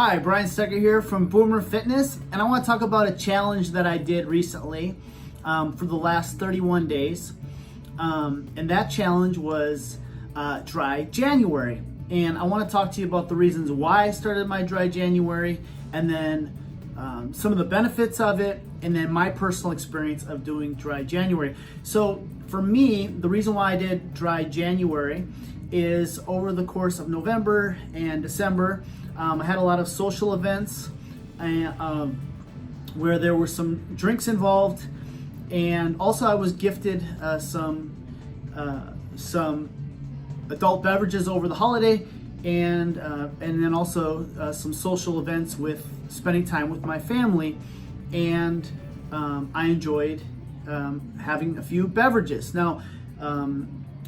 Hi, Brian Stecker here from Boomer Fitness, and I want to talk about a challenge that I did recently for the last 31 days. And that challenge was Dry January. And I want to talk to you about the reasons why I started my Dry January, and then some of the benefits of it, and then my personal experience of doing Dry January. So for me, the reason why I did Dry January is over the course of November and December, I had a lot of social events where there were some drinks involved, and also I was gifted some adult beverages over the holiday, and then also some social events with spending time with my family, and I enjoyed having a few beverages. Now,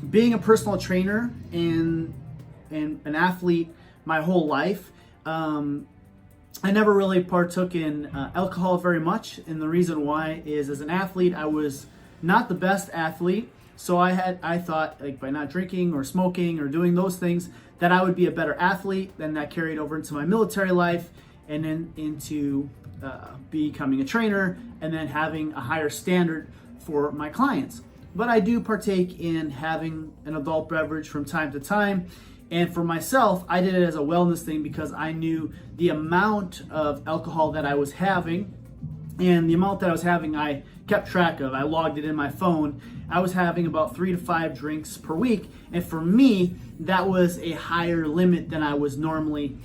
being a personal trainer and an athlete my whole life, I never really partook in alcohol very much, and the reason why is, as an athlete, I was not the best athlete. So I thought, like, by not drinking or smoking or doing those things, that I would be a better athlete. Then that carried over into my military life, and then into becoming a trainer, and then having a higher standard for my clients. But I do partake in having an adult beverage from time to time. And for myself, I did it as a wellness thing because I knew the amount of alcohol that I was having, and the amount that I was having, I kept track of. I logged it in my phone. I was having about 3 to 5 drinks per week. And for me, that was a higher limit than I was normally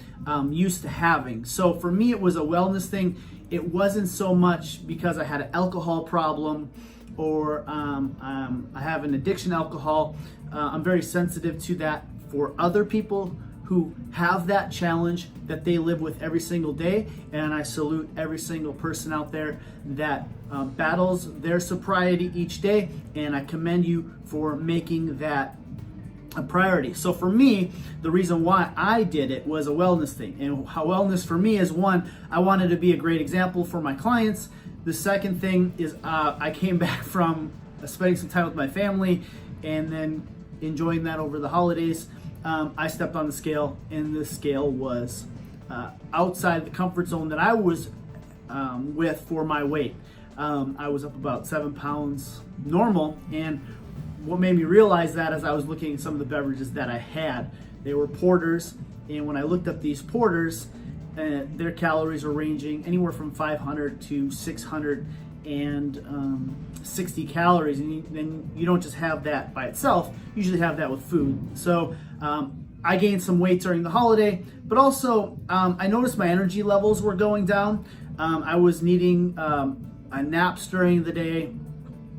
used to having. So for me, it was a wellness thing. It wasn't so much because I had an alcohol problem, or I have an addiction to alcohol. I'm very sensitive to that. For other people who have that challenge that they live with every single day, and I salute every single person out there that battles their sobriety each day, and I commend you for making that a priority. So for me, the reason why I did it was a wellness thing. And how wellness for me is, one, I wanted to be a great example for my clients. The second thing is I came back from spending some time with my family and then enjoying that over the holidays. I stepped on the scale, and the scale was outside the comfort zone that I was with for my weight. I was up about 7 pounds normal, and what made me realize that as I was looking at some of the beverages that I had, they were porters, and when I looked up these porters, their calories were ranging anywhere from 500 to 660 calories, and then you don't just have that by itself. You usually have that with food. So I gained some weight during the holiday, but also I noticed my energy levels were going down. I was needing naps during the day.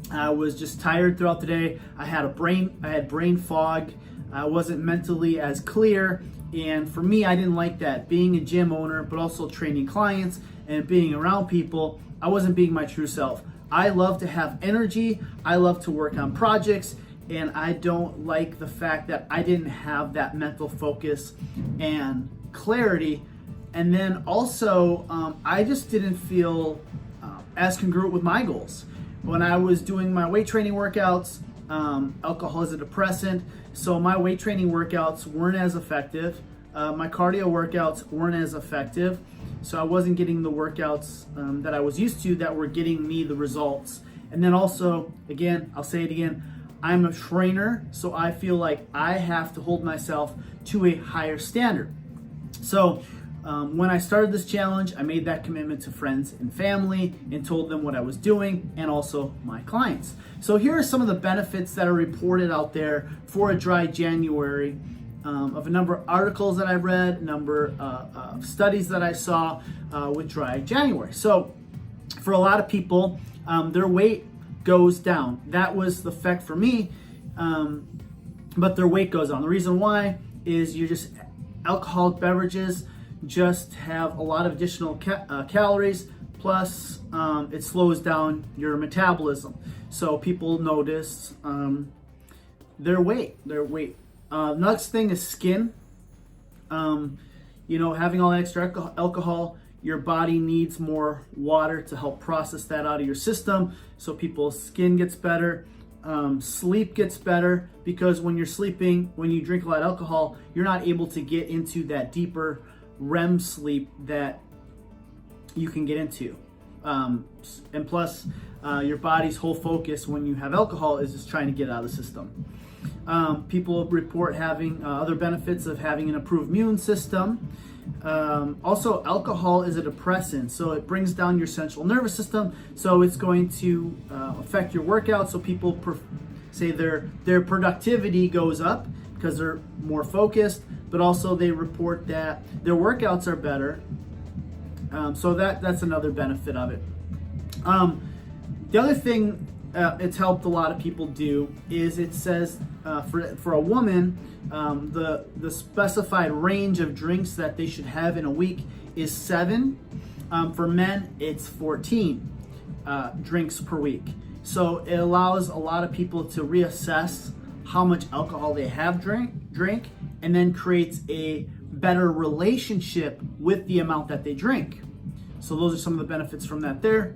I was just tired throughout the day. I had brain fog. I wasn't mentally as clear. And for me, I didn't like that. Being a gym owner, but also training clients and being around people, I wasn't being my true self. I love to have energy. I love to work on projects, and I don't like the fact that I didn't have that mental focus and clarity. And then also, I just didn't feel as congruent with my goals. When I was doing my weight training workouts, alcohol is a depressant, so my weight training workouts weren't as effective. My cardio workouts weren't as effective, so I wasn't getting the workouts that I was used to that were getting me the results. And then also, again, I'll say it again, I'm a trainer, so I feel like I have to hold myself to a higher standard. So when I started this challenge, I made that commitment to friends and family and told them what I was doing, and also my clients. So here are some of the benefits that are reported out there for a Dry January, of a number of articles that I read, a number of studies that I saw with Dry January. So for a lot of people, their weight goes down. That was the effect for me, but their weight goes down. The reason why is alcoholic beverages just have a lot of additional calories, plus it slows down your metabolism. So people notice their weight. Next thing is skin. Having all that extra alcohol, your body needs more water to help process that out of your system. So people's skin gets better. Sleep gets better, because when you're sleeping, when you drink a lot of alcohol, you're not able to get into that deeper REM sleep that you can get into. And plus, your body's whole focus when you have alcohol is just trying to get it out of the system. People report having other benefits of having an improved immune system. Also, alcohol is a depressant, so it brings down your central nervous system, so it's going to affect your workout. So people say their productivity goes up because they're more focused, but also they report that their workouts are better. So that's another benefit of it. The other thing it's helped a lot of people do is it says for a woman, the specified range of drinks that they should have in a week is 7. For men, it's 14 drinks per week. So it allows a lot of people to reassess how much alcohol they have drink, and then creates a better relationship with the amount that they drink. So those are some of the benefits from that there.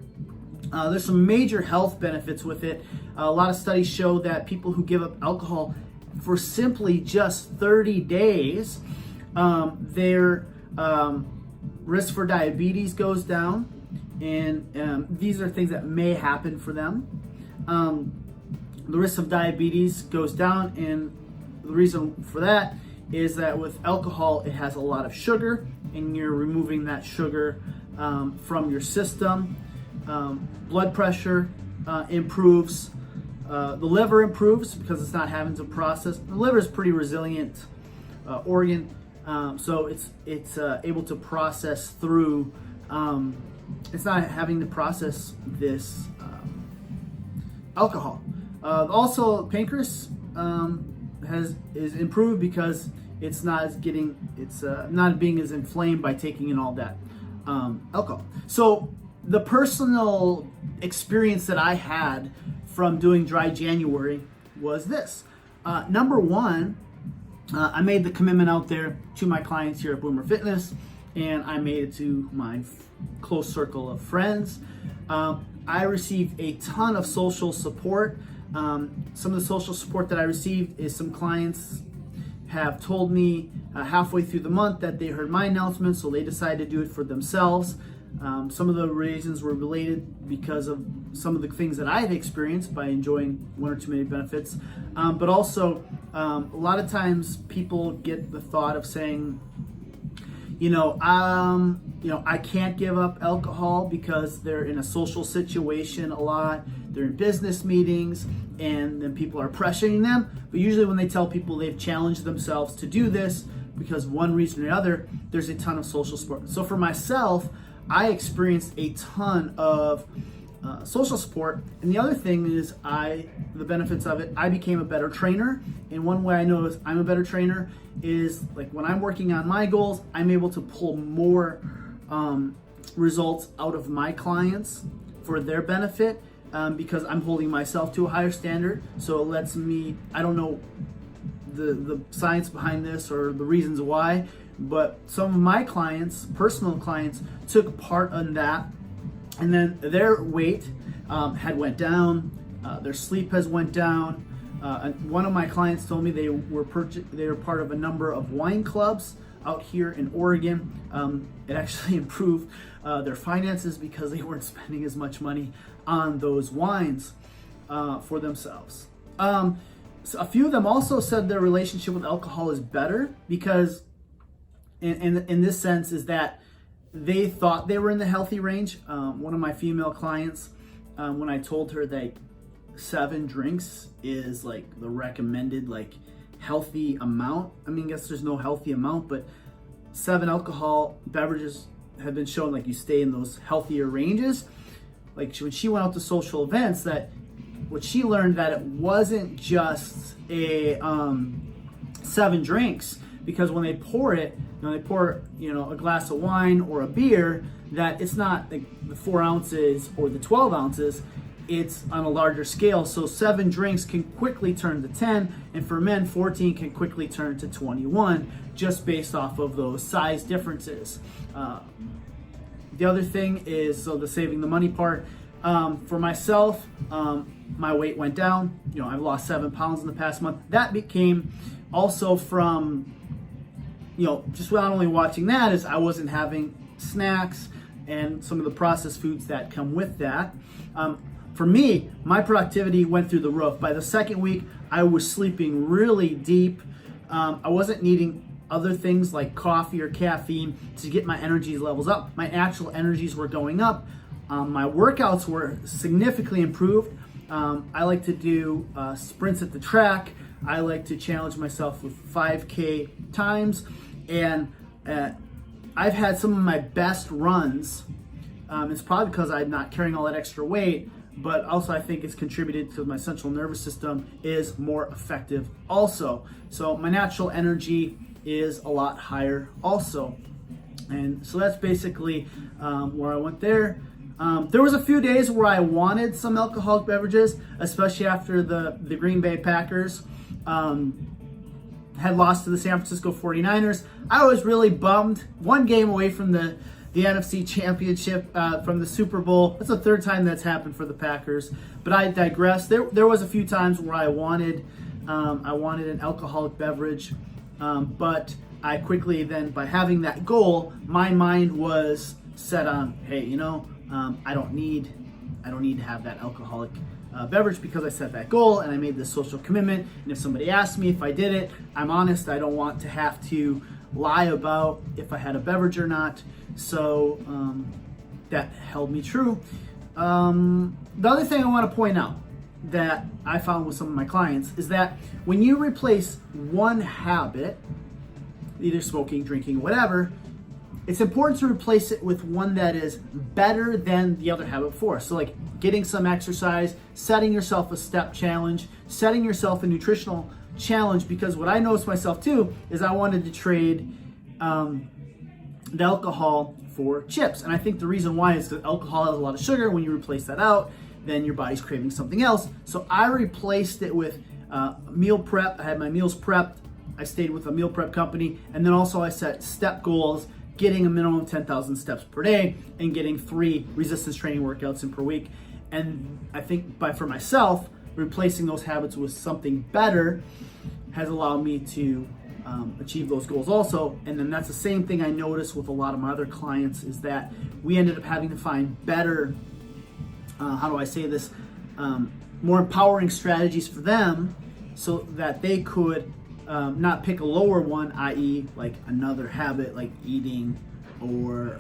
There's some major health benefits with it. A lot of studies show that people who give up alcohol for simply just 30 days, their risk for diabetes goes down, and these are things that may happen for them. The risk of diabetes goes down, and the reason for that is that with alcohol, it has a lot of sugar, and you're removing that sugar from your system. Blood pressure improves. The liver improves because it's not having to process. The liver is pretty resilient organ, so it's able to process through. It's not having to process this alcohol. Also, pancreas is improved because it's not being as inflamed by taking in all that alcohol. So the personal experience that I had from doing Dry January was this. Number one, I made the commitment out there to my clients here at Boomer Fitness, and I made it to my close circle of friends. I received a ton of social support. Some of the social support that I received is some clients have told me halfway through the month that they heard my announcement, so they decided to do it for themselves. Some of the reasons were related because of some of the things that I've experienced by enjoying one or too many benefits. But also, a lot of times people get the thought of saying, I can't give up alcohol because they're in a social situation a lot. They're in business meetings, and then people are pressuring them. But usually when they tell people they've challenged themselves to do this because one reason or another, there's a ton of social support. So for myself, I experienced a ton of social support. And the other thing is the benefits of it, I became a better trainer. And one way I know I'm a better trainer is like when I'm working on my goals, I'm able to pull more results out of my clients for their benefit because I'm holding myself to a higher standard. So it lets me, I don't know the science behind this or the reasons why, but some of my clients, personal clients, took part in that, and then their weight had went down, their sleep has went down. One of my clients told me they were part of a number of wine clubs out here in Oregon. It actually improved their finances because they weren't spending as much money on those wines for themselves. So a few of them also said their relationship with alcohol is better because in this sense is that they thought they were in the healthy range. One of my female clients, when I told her that 7 drinks is like the recommended healthy amount. I mean, I guess there's no healthy amount, but 7 alcohol beverages have been shown you stay in those healthier ranges. When she went out to social events, that what she learned that it wasn't just a 7 drinks, because when they pour it, they pour a glass of wine or a beer, that it's not the 4 ounces or the 12 ounces, it's on a larger scale. So 7 drinks can quickly turn to 10, and for men 14 can quickly turn to 21, just based off of those size differences. The other thing is, so the saving the money part, for myself, my weight went down. I've lost 7 pounds in the past month. That became also from just not only watching that, is I wasn't having snacks and some of the processed foods that come with that. For me, my productivity went through the roof. By the second week, I was sleeping really deep. I wasn't needing other things like coffee or caffeine to get my energy levels up. My actual energies were going up. My workouts were significantly improved. I like to do sprints at the track. I like to challenge myself with 5K times. And I've had some of my best runs. It's probably because I'm not carrying all that extra weight, but also I think it's contributed to my central nervous system is more effective also. So my natural energy is a lot higher also. And so that's basically where I went there. There was a few days where I wanted some alcoholic beverages, especially after the Green Bay Packers had lost to the San Francisco 49ers. I was really bummed. One game away from the NFC Championship, from the Super Bowl. That's the third time that's happened for the Packers. But I digress. There was a few times where I wanted an alcoholic beverage, but I quickly then, by having that goal, my mind was set on, hey, I don't need to have that alcoholic beverage because I set that goal and I made this social commitment. And if somebody asks me if I did it, I'm honest. I don't want to have to lie about if I had a beverage or not. So that held me true. The other thing I want to point out that I found with some of my clients is that when you replace one habit, either smoking, drinking, whatever, it's important to replace it with one that is better than the other habit before. So like getting some exercise, setting yourself a step challenge, setting yourself a nutritional challenge, because what I noticed myself too is I wanted to trade the alcohol for chips. And I think the reason why is that alcohol has a lot of sugar. When you replace that out, then your body's craving something else. So I replaced it with meal prep. I had my meals prepped. I stayed with a meal prep company. And then also I set step goals, getting a minimum of 10,000 steps per day and getting 3 resistance training workouts in per week. And I think for myself, replacing those habits with something better has allowed me to achieve those goals also. And then that's the same thing I noticed with a lot of my other clients, is that we ended up having to find better, more empowering strategies for them so that they could not pick a lower one, i.e. like another habit like eating or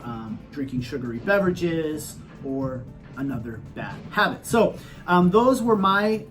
drinking sugary beverages or another bad habit. So those were my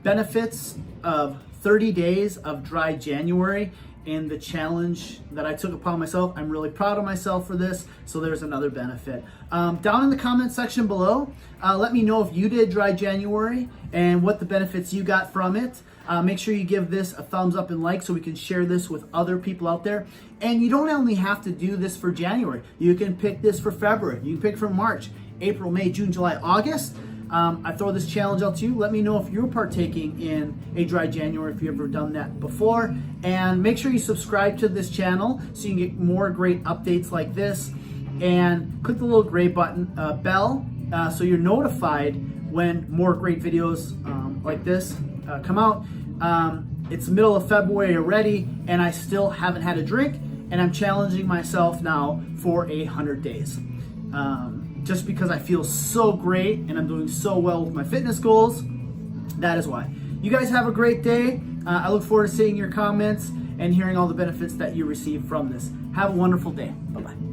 benefits of 30 days of dry January and the challenge that I took upon myself. I'm really proud of myself for this. So there's another benefit. Down in the comment section below, let me know if you did dry January and what the benefits you got from it. Make sure you give this a thumbs up and like so we can share this with other people out there. And you don't only have to do this for January. You can pick this for February. You can pick for March, April, May, June, July, August. I throw this challenge out to you. Let me know if you're partaking in a dry January, if you've ever done that before. And make sure you subscribe to this channel so you can get more great updates like this. And click the little gray button, bell, so you're notified when more great videos like this come out. It's the middle of February already, and I still haven't had a drink, and I'm challenging myself now for 100 days. Just because I feel so great and I'm doing so well with my fitness goals. That is why. You guys have a great day. I look forward to seeing your comments and hearing all the benefits that you receive from this. Have a wonderful day. Bye-bye.